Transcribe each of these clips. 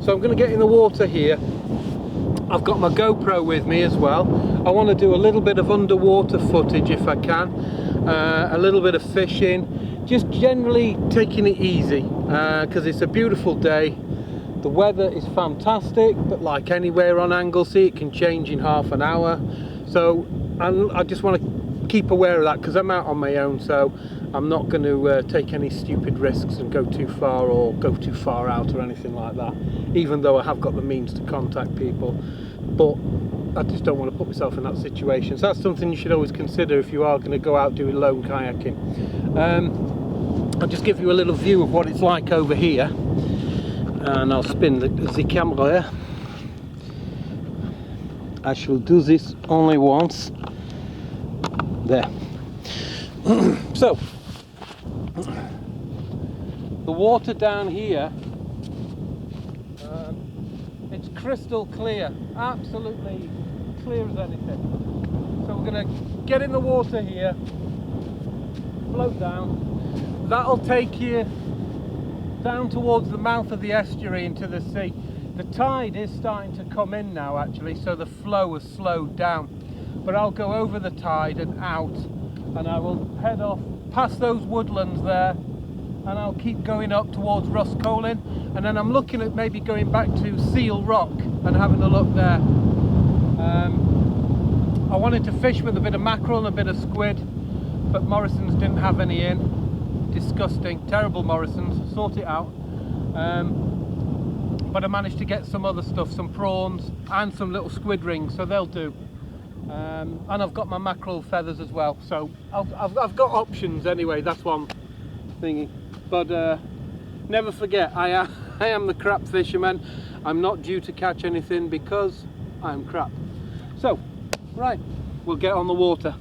So I'm going to get in the water here. I've got my GoPro with me as well. I want to do a little bit of underwater footage if I can, a little bit of fishing, just generally taking it easy, because it's a beautiful day. The weather is fantastic, but like anywhere on Angelsey, it can change in half an hour. So I just want to keep aware of that, because I'm out on my own, so I'm not going to take any stupid risks and go too far or go too far out or anything like that, even though I have got the means to contact people. But I just don't want to put myself in that situation. So that's something you should always consider if you are going to go out doing lone kayaking. I'll just give you a little view of what it's like over here, and I'll spin the camera. I shall do this only once. There. So the water down here, it's crystal clear, absolutely clear as anything. So we're going to get in the water here, float down. That'll take you down towards the mouth of the estuary into the sea. The tide is starting to come in now actually, so the flow has slowed down. But I'll go over the tide and out, and I will head off past those woodlands there, and I'll keep going up towards Roscollin, and then I'm looking at maybe going back to Seal Rock and having a look there. I wanted to fish with a bit of mackerel and a bit of squid, but Morrison's didn't have any in. Disgusting, terrible Morrison's, sort it out. But I managed to get some other stuff, some prawns and some little squid rings, so they'll do. And I've got my mackerel feathers as well, so I've got options anyway. That's one thingy. But never forget, I am the crap fisherman. I'm not due to catch anything because I'm crap. So, right, we'll get on the water.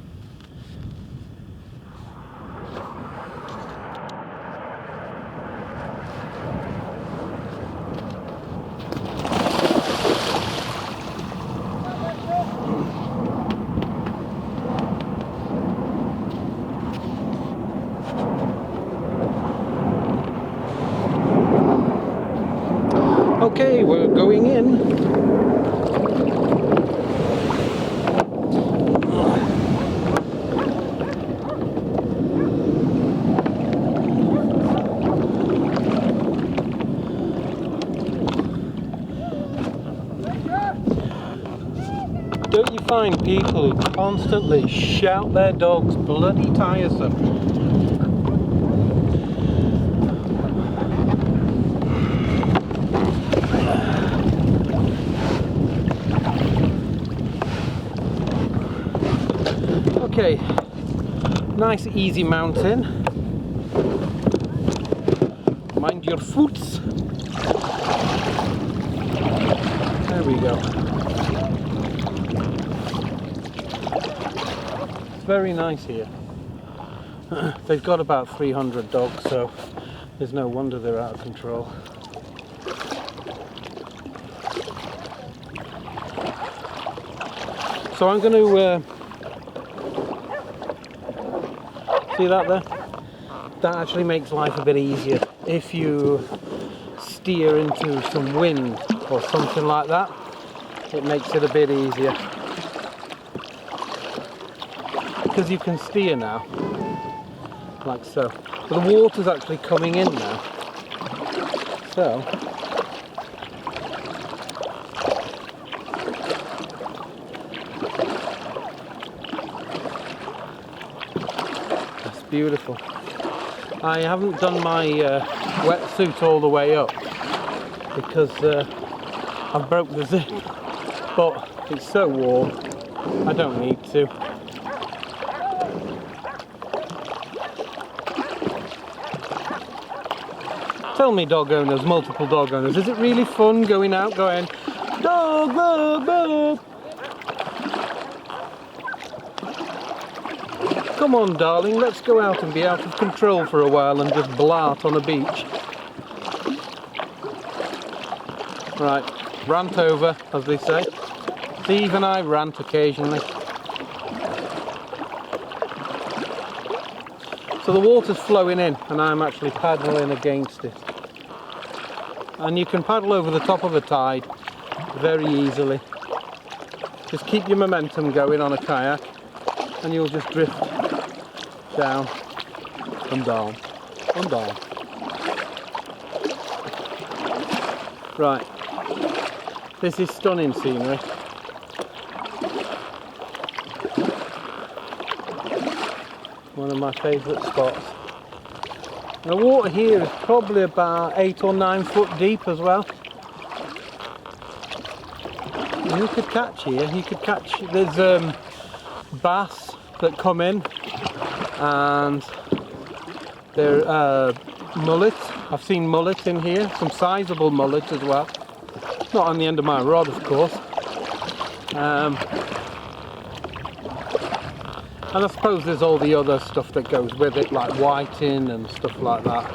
Okay, we're going in. Don't you find people who constantly shout their dogs bloody tiresome? Okay, nice easy mountain. Mind your foots. There we go. It's very nice here. They've got about 300 dogs, so there's no wonder they're out of control. So I'm going to see that there? That actually makes life a bit easier. If you steer into some wind or something like that, it makes it a bit easier. Because you can steer now, like so. But the water's actually coming in now. So, beautiful. I haven't done my wetsuit all the way up because I've broke the zip, but it's so warm I don't need to. Tell me, dog owners, multiple dog owners, is it really fun going out going dog, dog, dog? Come on, darling, let's go out and be out of control for a while and just blart on a beach. Right, rant over, as they say. Steve and I rant occasionally. So the water's flowing in and I'm actually paddling against it. and you can paddle over the top of a tide very easily. Just keep your momentum going on a kayak and you'll just drift down and down and down. Right, this is stunning scenery. One of my favourite spots. The water here is probably about 8 or 9 foot deep as well. And you could catch here, there's bass that come in, and there are mullet. I've seen mullet in here, some sizable mullet as well. Not on the end of my rod, of course. And I suppose there's all the other stuff that goes with it, like whiting and stuff like that.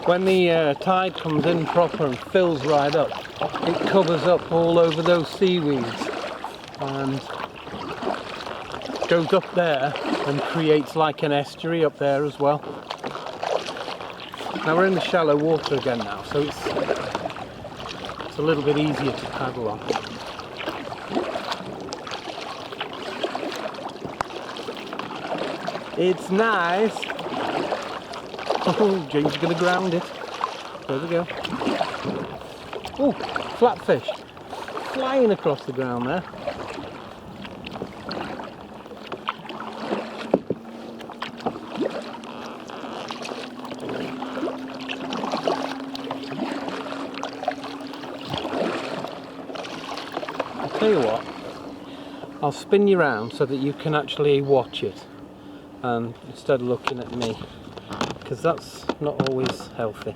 When the tide comes in proper and fills right up, it covers up all over those seaweeds and goes up there and creates like an estuary up there as well. Now we're in the shallow water again now, so it's a little bit easier to paddle on. It's nice. Oh, James is going to ground it. There we go. Oh, flatfish flying across the ground there. I'll tell you what, I'll spin you around so that you can actually watch it, and instead of looking at me, because that's not always healthy.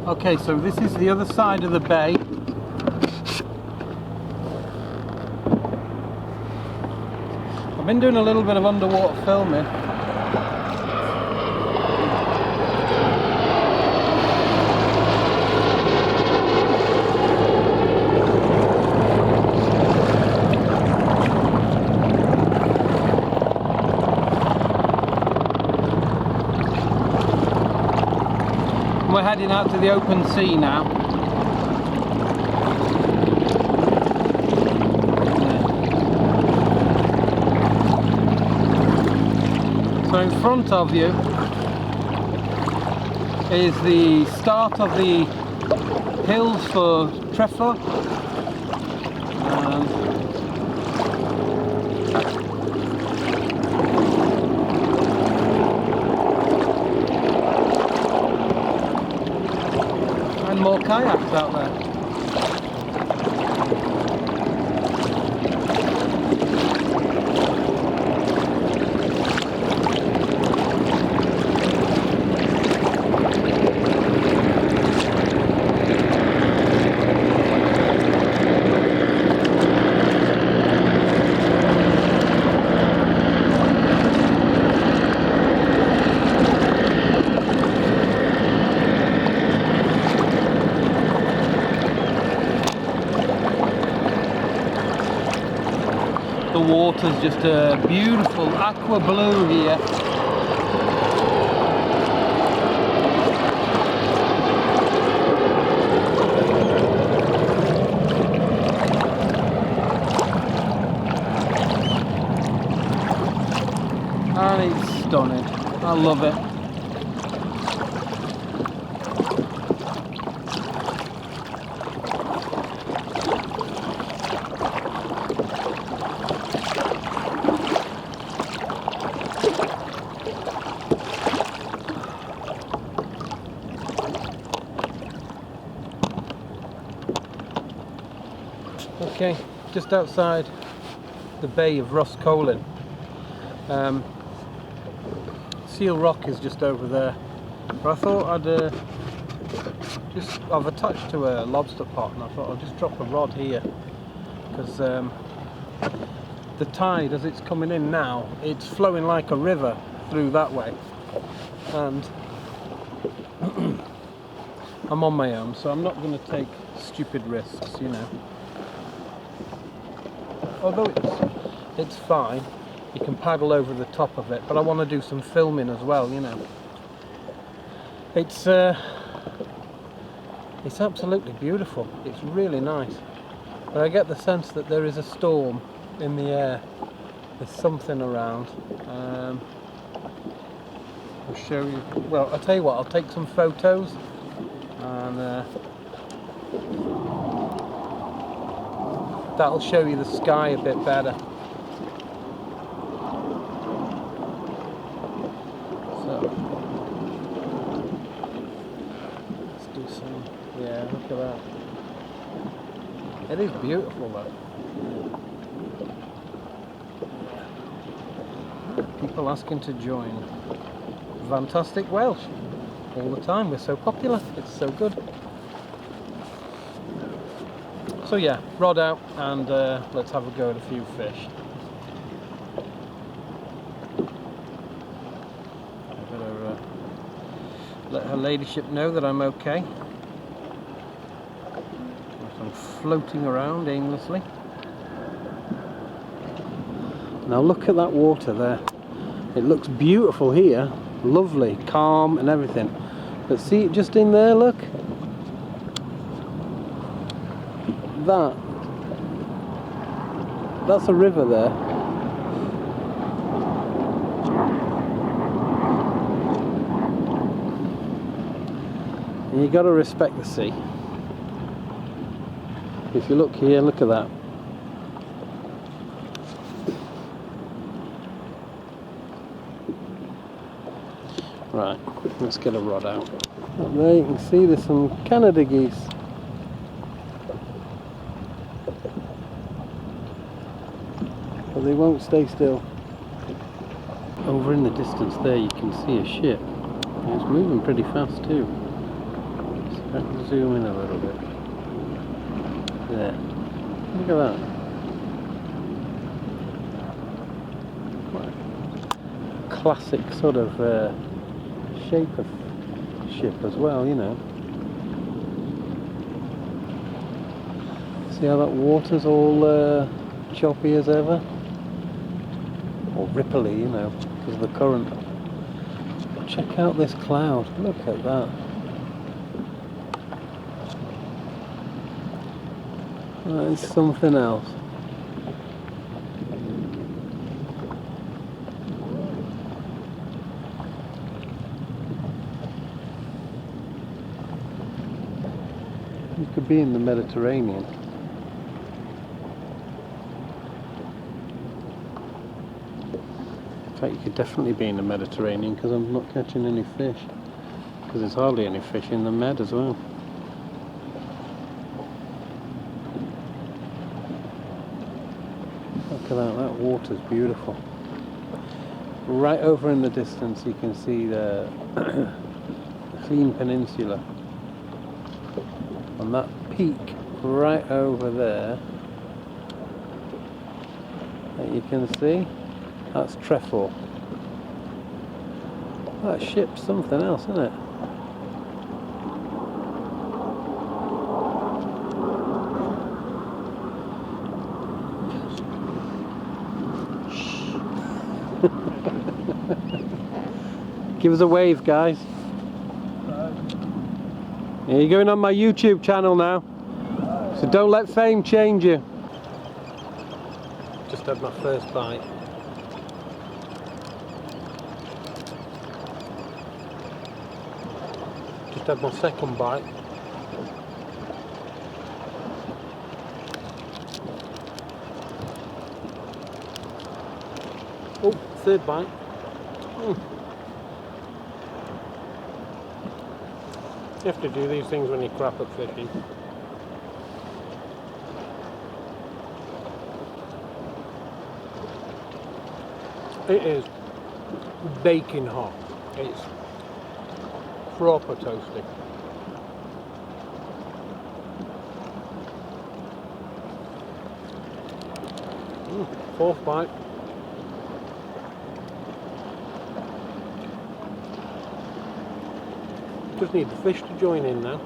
Okay, so this is the other side of the bay. I've been doing a little bit of underwater filming. We're heading out to the open sea now. So in front of you is the start of the hills for Treffler. And more kayaks out there. The water's just a beautiful aqua blue here. And it's stunning. I love it. Okay, just outside the Bay of Roscommon. Seal Rock is just over there. But I thought I've attached to a lobster pot, and I thought I'll just drop a rod here because the tide, as it's coming in now, it's flowing like a river through that way, and I'm on my own, so I'm not going to take stupid risks, you know. Although it's fine, you can paddle over the top of it, but I want to do some filming as well, you know. It's absolutely beautiful. It's really nice. But I get the sense that there is a storm in the air. There's something around. I'll show you. Well, I'll tell you what. I'll take some photos and that'll show you the sky a bit better. So let's do some. Yeah, look at that. It is beautiful though. People asking to join. Fantastic Welsh. All the time. We're so popular. It's so good. So yeah, rod out and let's have a go at a few fish. I better let her ladyship know that I'm okay. I'm floating around aimlessly. Now look at that water there. It looks beautiful here, lovely, calm and everything. But see it just in there, look. That's a river there. And you got to respect the sea. If you look here, look at that. Right, let's get a rod out. Up there you can see there's some Canada geese. But they won't stay still. Over in the distance there you can see a ship. It's moving pretty fast too. Let's zoom in a little bit. There. Look at that. Quite a classic sort of shape of ship as well, you know. See how that water's all choppy as ever? Or ripply, you know, because of the current. But check out this cloud. Look at that. That is something else. You could be in the Mediterranean. In fact, you could definitely be in the Mediterranean because I'm not catching any fish. Because there's hardly any fish in the Med as well. Look at that, that water's beautiful. Right over in the distance you can see the Cymyran Peninsula. And that peak right over there that you can see, that's Trefor. That ship's something else, isn't it? Give us a wave, guys. Yeah, you're going on my YouTube channel now, so don't let fame change you. Just had my first bite. Just had my second bite. Oh, third bite. You have to do these things when you're crap at fishing. It is baking hot. It's proper toasty. Fourth bite. Just need the fish to join in now.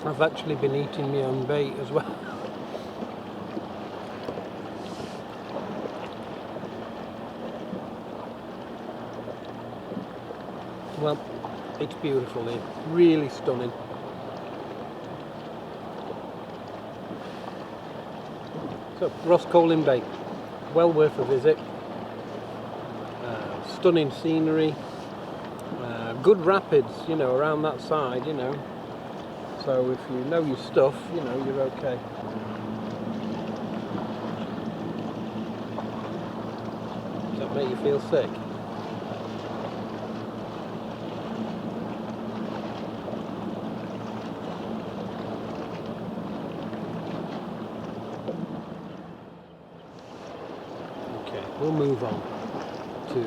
I've actually been eating my own bait as well. Well, it's beautiful here, really stunning. So, Roscommon Bay, well worth a visit. Stunning scenery, good rapids, you know, around that side, you know. So if you know your stuff, you know, you're okay. Does that make you feel sick? Okay, we'll move on to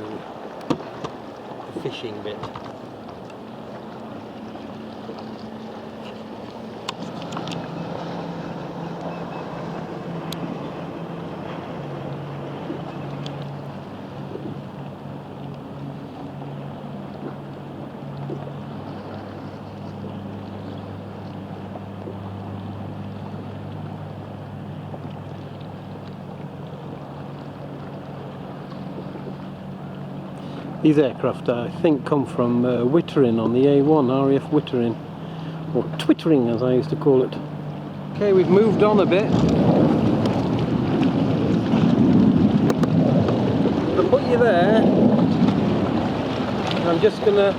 fishing bit. These aircraft, I think, come from Wittering on the A1, RAF Wittering, or Twittering as I used to call it. Okay, we've moved on a bit. I'll put you there, and I'm just going to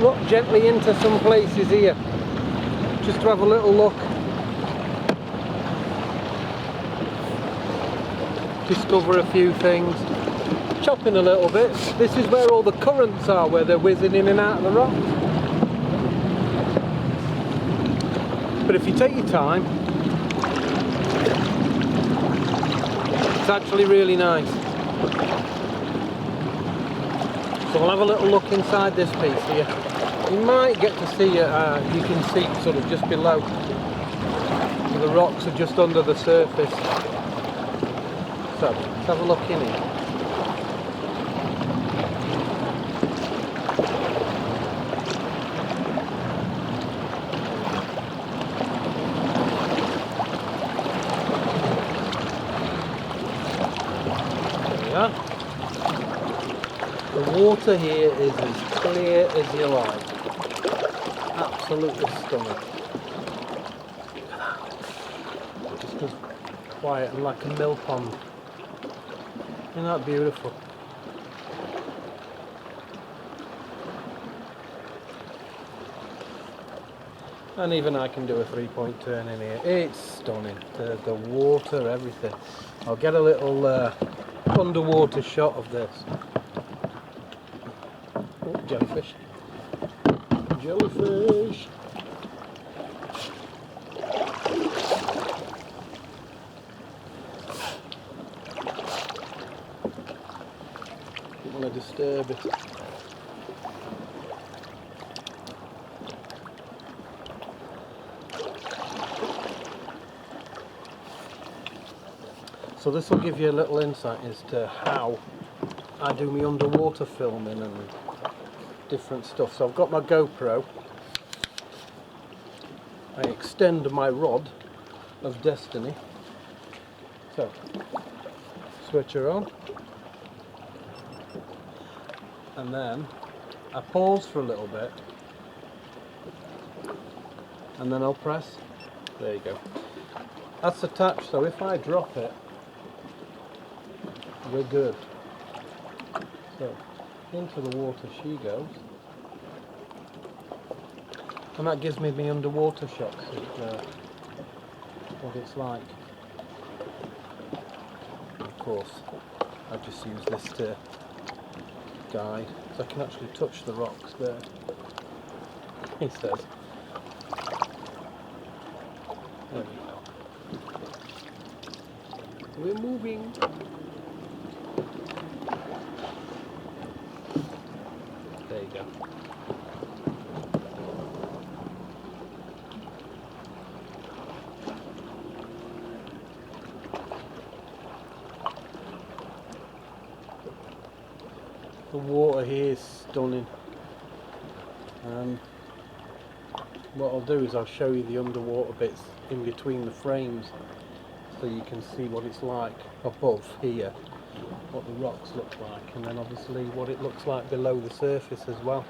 look gently into some places here, just to have a little look. Discover a few things. Chopping a little bit. This is where all the currents are, where they're whizzing in and out of the rock. But if you take your time, it's actually really nice. So we'll have a little look inside this piece here. You might get to see, you can see sort of just below. The rocks are just under the surface. So let's have a look in here. The water here is as clear as you like. Absolutely stunning. Look at that. Just as quiet and like a mill pond. Isn't that beautiful? And even I can do a 3-point turn in here. It's stunning. The water, everything. I'll get a little underwater shot of this. Oh, jellyfish. Jellyfish. Don't want to disturb it. So this will give you a little insight as to how I do my underwater filming and different stuff. So I've got my GoPro. I extend my rod of destiny. So switch her on. And then I pause for a little bit. And then I'll press. There you go. That's attached, so if I drop it, we're good. So into the water she goes, and that gives me my underwater shots of what it's like. Of course, I just use this to guide, so I can actually touch the rocks there. He says. There we go. We're moving. There you go. The water here is stunning, and what I'll do is I'll show you the underwater bits in between the frames so you can see what it's like above here, what the rocks look like, and then obviously what it looks like below the surface as well.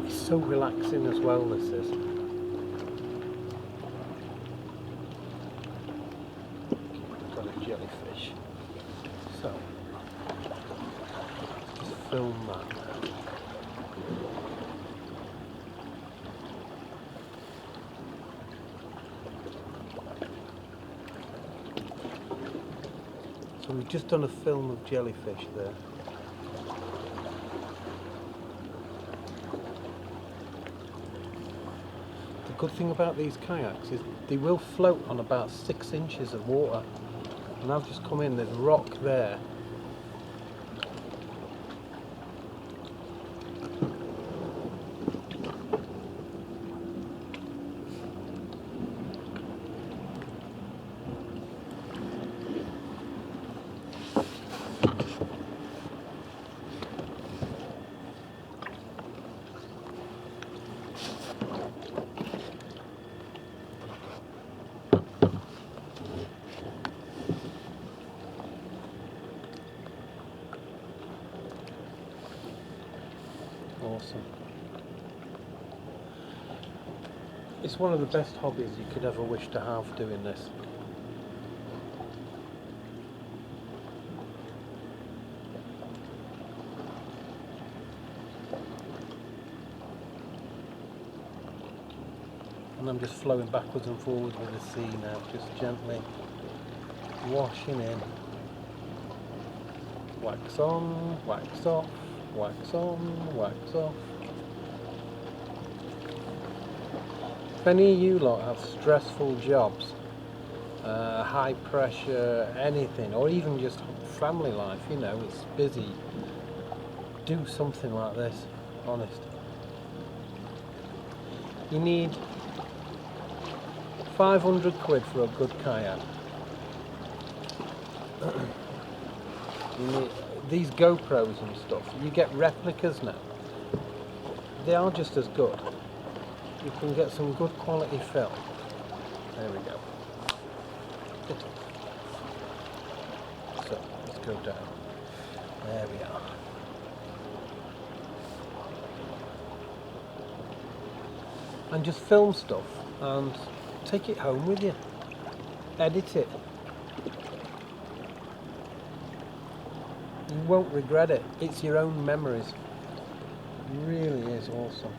It's so relaxing as well, this is. Got a jellyfish. So, just film that now. So we've just done a film of jellyfish there. The good thing about these kayaks is they will float on about 6 inches of water. And I've just come in, there's rock there. Awesome. It's one of the best hobbies you could ever wish to have, doing this. And I'm just flowing backwards and forwards with the sea now, just gently washing in. Wax on, wax off. Wax on, wax off. if any of you lot have stressful jobs, high pressure, anything, or even just family life, you know, it's busy, do something like this, honest. You need 500 quid for a good kayak. You need these GoPros and stuff. You get replicas now. They are just as good. You can get some good quality film. There we go. So let's go down. There we are. And just film stuff and take it home with you. Edit it. You won't regret it. It's your own memories. It really is awesome.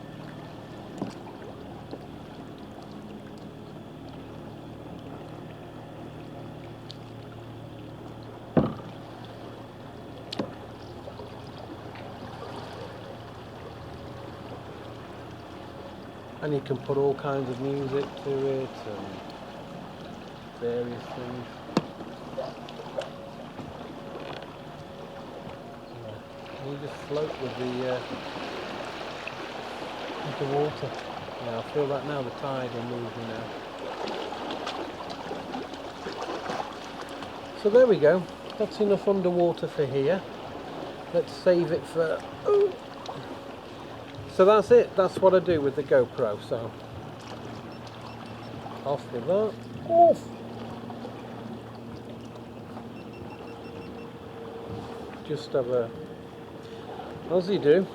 And you can put all kinds of music to it and various things. And you just float with the water. Yeah, I feel that now, the tide will move you now. So there we go. That's enough underwater for here. Let's save it for... Ooh. So that's it, that's what I do with the GoPro, so off with that, off! Just have a, as you do,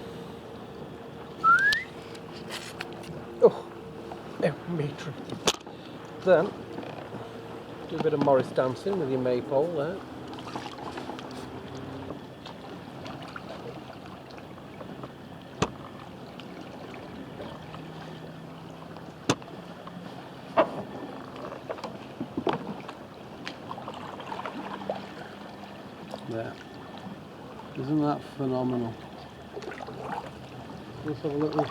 oh, meter. Then, do a bit of Morris dancing with your maypole there. There. Isn't that phenomenal? Let's have a little...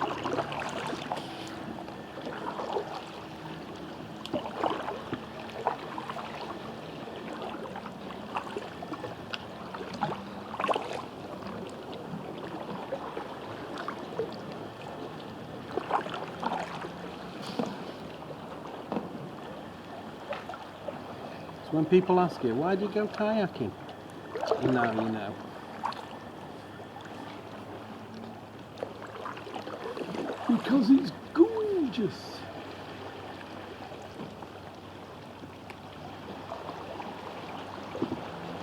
So when people ask you, why do you go kayaking? Now you know. Because it's gorgeous.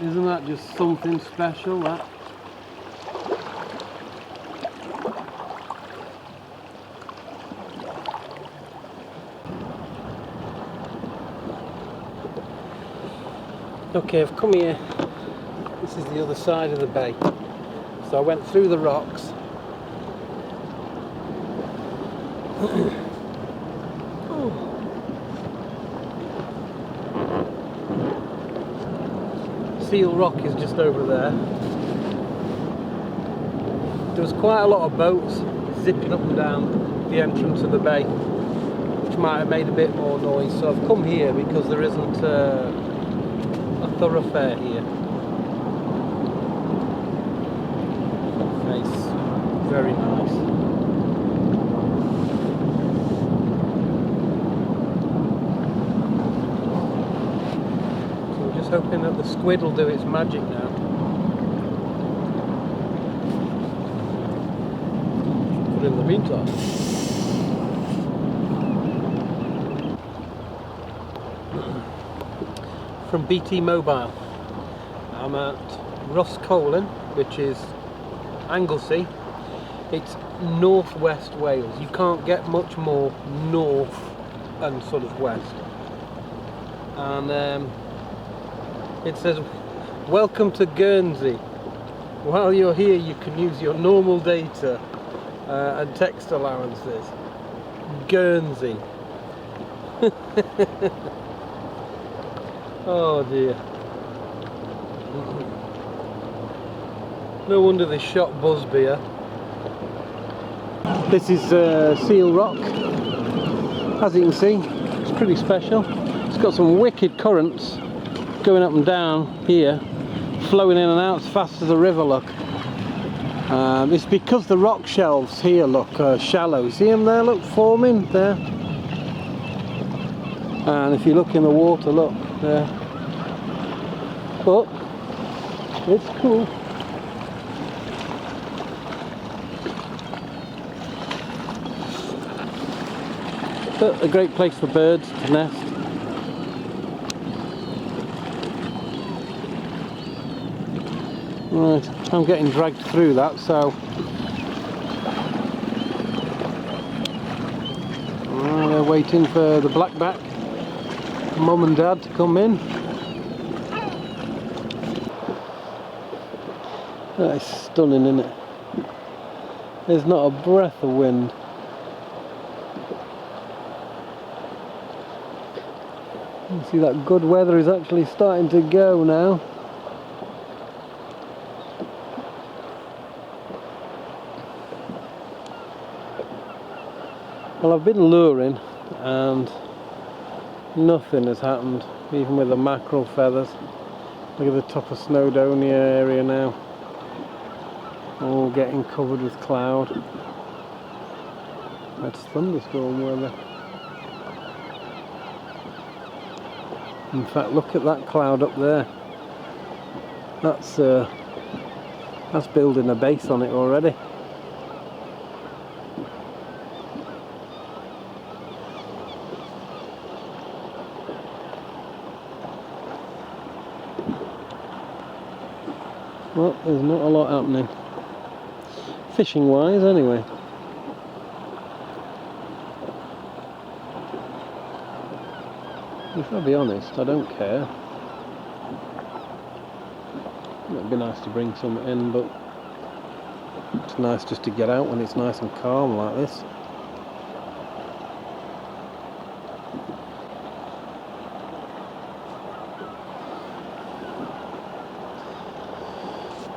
Isn't that just something special, that? Okay, I've come here. This is the other side of the bay. So I went through the rocks. Seal Rock is just over there. There was quite a lot of boats zipping up and down the entrance of the bay, which might have made a bit more noise. So I've come here because there isn't a thoroughfare here. Nice, very nice. So we're just hoping that the squid will do its magic now. But in the meantime, from BT Mobile, I'm at Roscommon, which is Angelsey. It's northwest Wales. You can't get much more north and sort of west. And it says, welcome to Guernsey. While you're here you can use your normal data and text allowances. Guernsey. Oh dear. No wonder they shot Busby here. This is Seal Rock. As you can see, it's pretty special. It's got some wicked currents going up and down here, flowing in and out as fast as a river, look. It's because the rock shelves here look shallow. See them there, look, forming there. And if you look in the water, look there. But it's cool. But a great place for birds to nest. Right, I'm getting dragged through that, so they're waiting for the blackback mum and dad to come in. That is stunning, isn't it? There's not a breath of wind. You see that good weather is actually starting to go now. Well, I've been luring and nothing has happened, even with the mackerel feathers. Look at the top of Snowdonia area now, all getting covered with cloud. That's thunderstorm weather. In fact, look at that cloud up there. That's building a base on it already. Well, there's not a lot happening, fishing wise anyway. If I'll be honest, I don't care. It'd be nice to bring some in, but it's nice just to get out when it's nice and calm like this.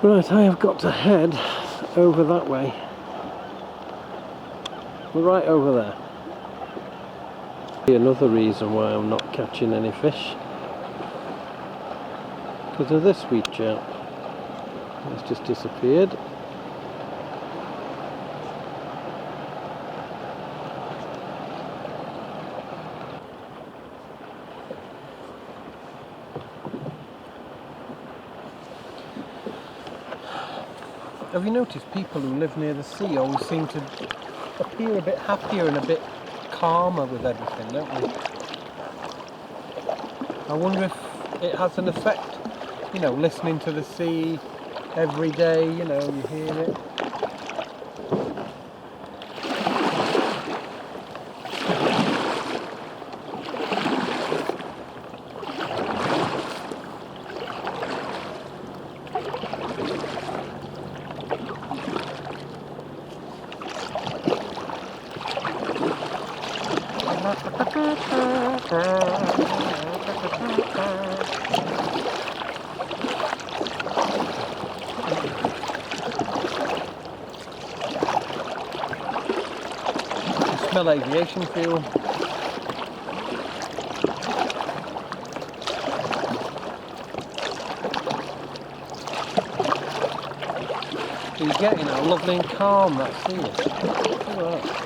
Right, I have got to head over that way. We're right over there. Another reason why I'm not catching any fish, because of this wee chap. It's just disappeared. Have you noticed people who live near the sea always seem to appear a bit happier and a bit calmer with everything, don't they? I wonder if it has an effect, you know, listening to the sea every day, you know, you hear it. Smell aviation fuel. So you're getting how lovely and calm that sea is. Look at that.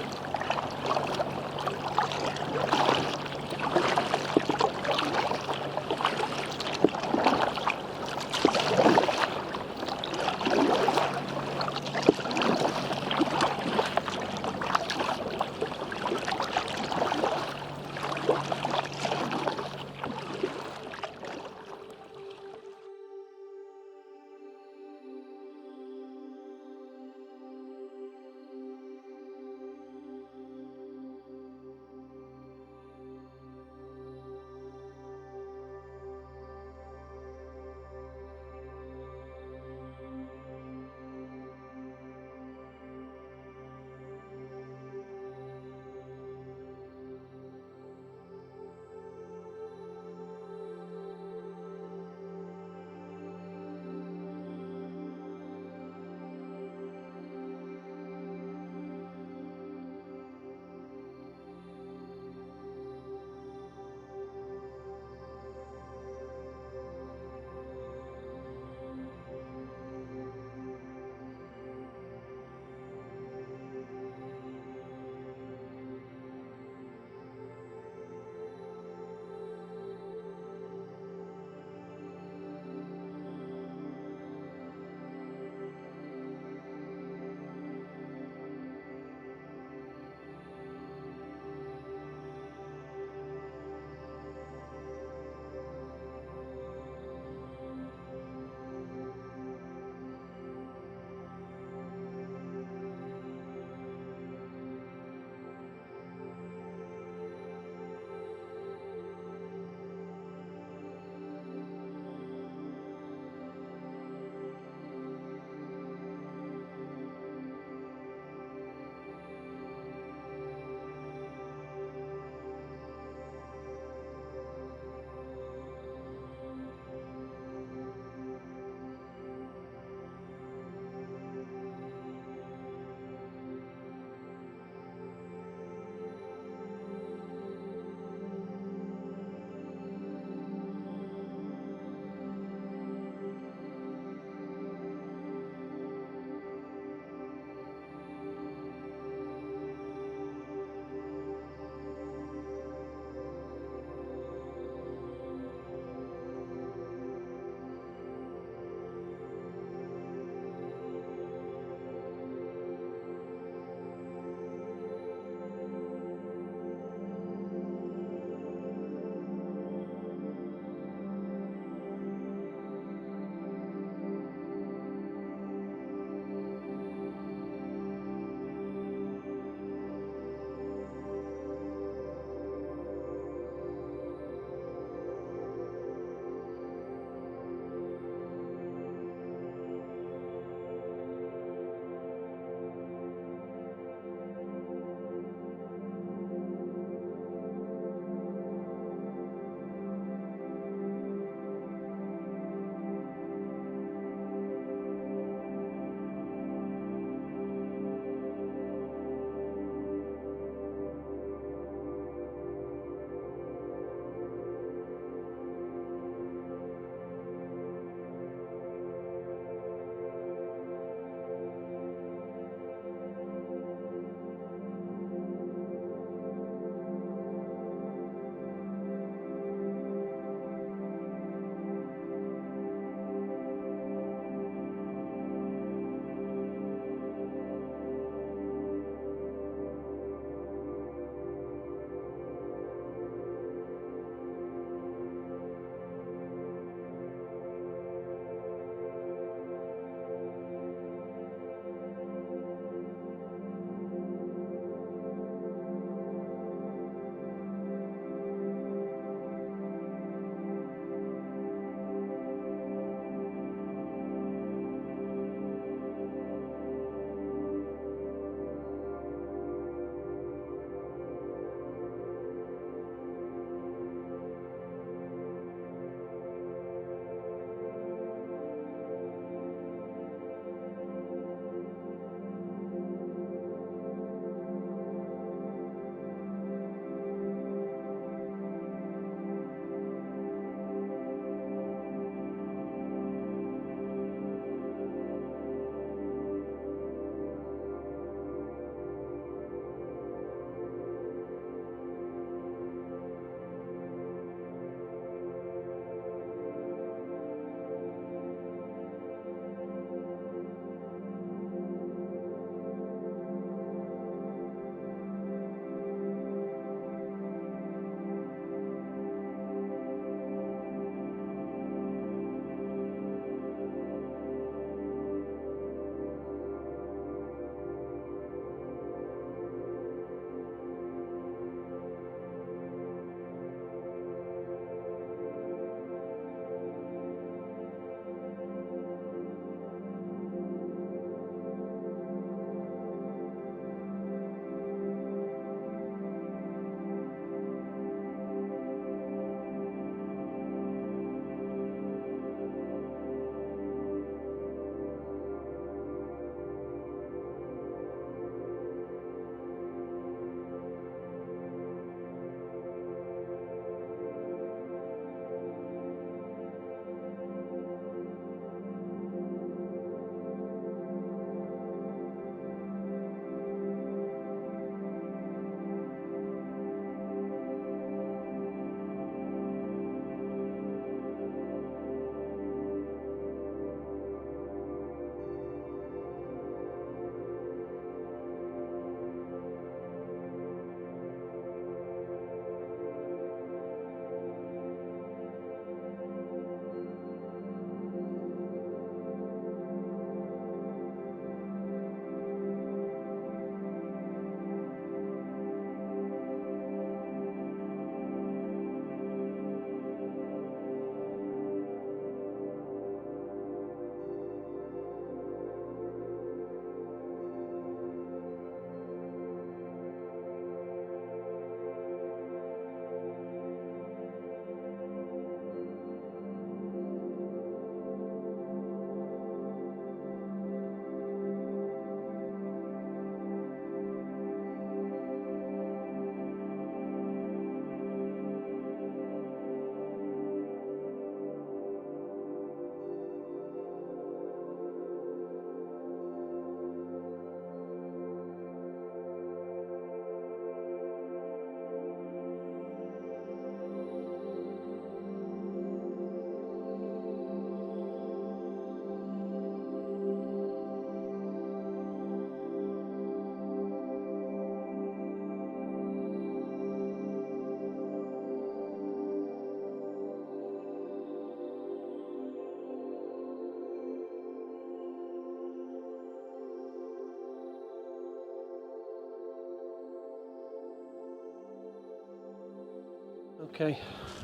Okay,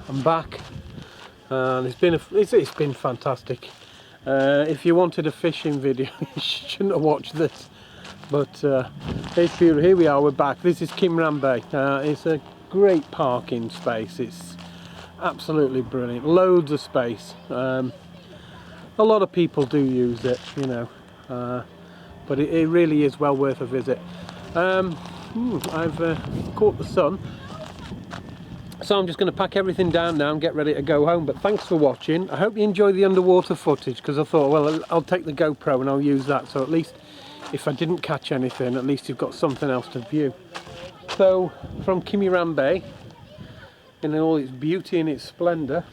I'm back, and it's been fantastic. If you wanted a fishing video, you shouldn't have watched this. But it's beautiful. Here we are. We're back. This is Cymyran Bay. It's a great parking space. It's absolutely brilliant. Loads of space. A lot of people do use it, you know, but it really is well worth a visit. I've caught the sun. So I'm just going to pack everything down now and get ready to go home. But thanks for watching. I hope you enjoy the underwater footage, because I thought, well, I'll take the GoPro and I'll use that. So at least if I didn't catch anything, at least you've got something else to view. So from Cymyran Bay, in all its beauty and its splendour,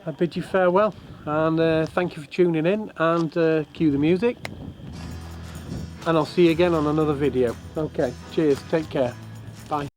I bid you farewell. And thank you for tuning in, and cue the music. And I'll see you again on another video. Okay, cheers, take care, bye.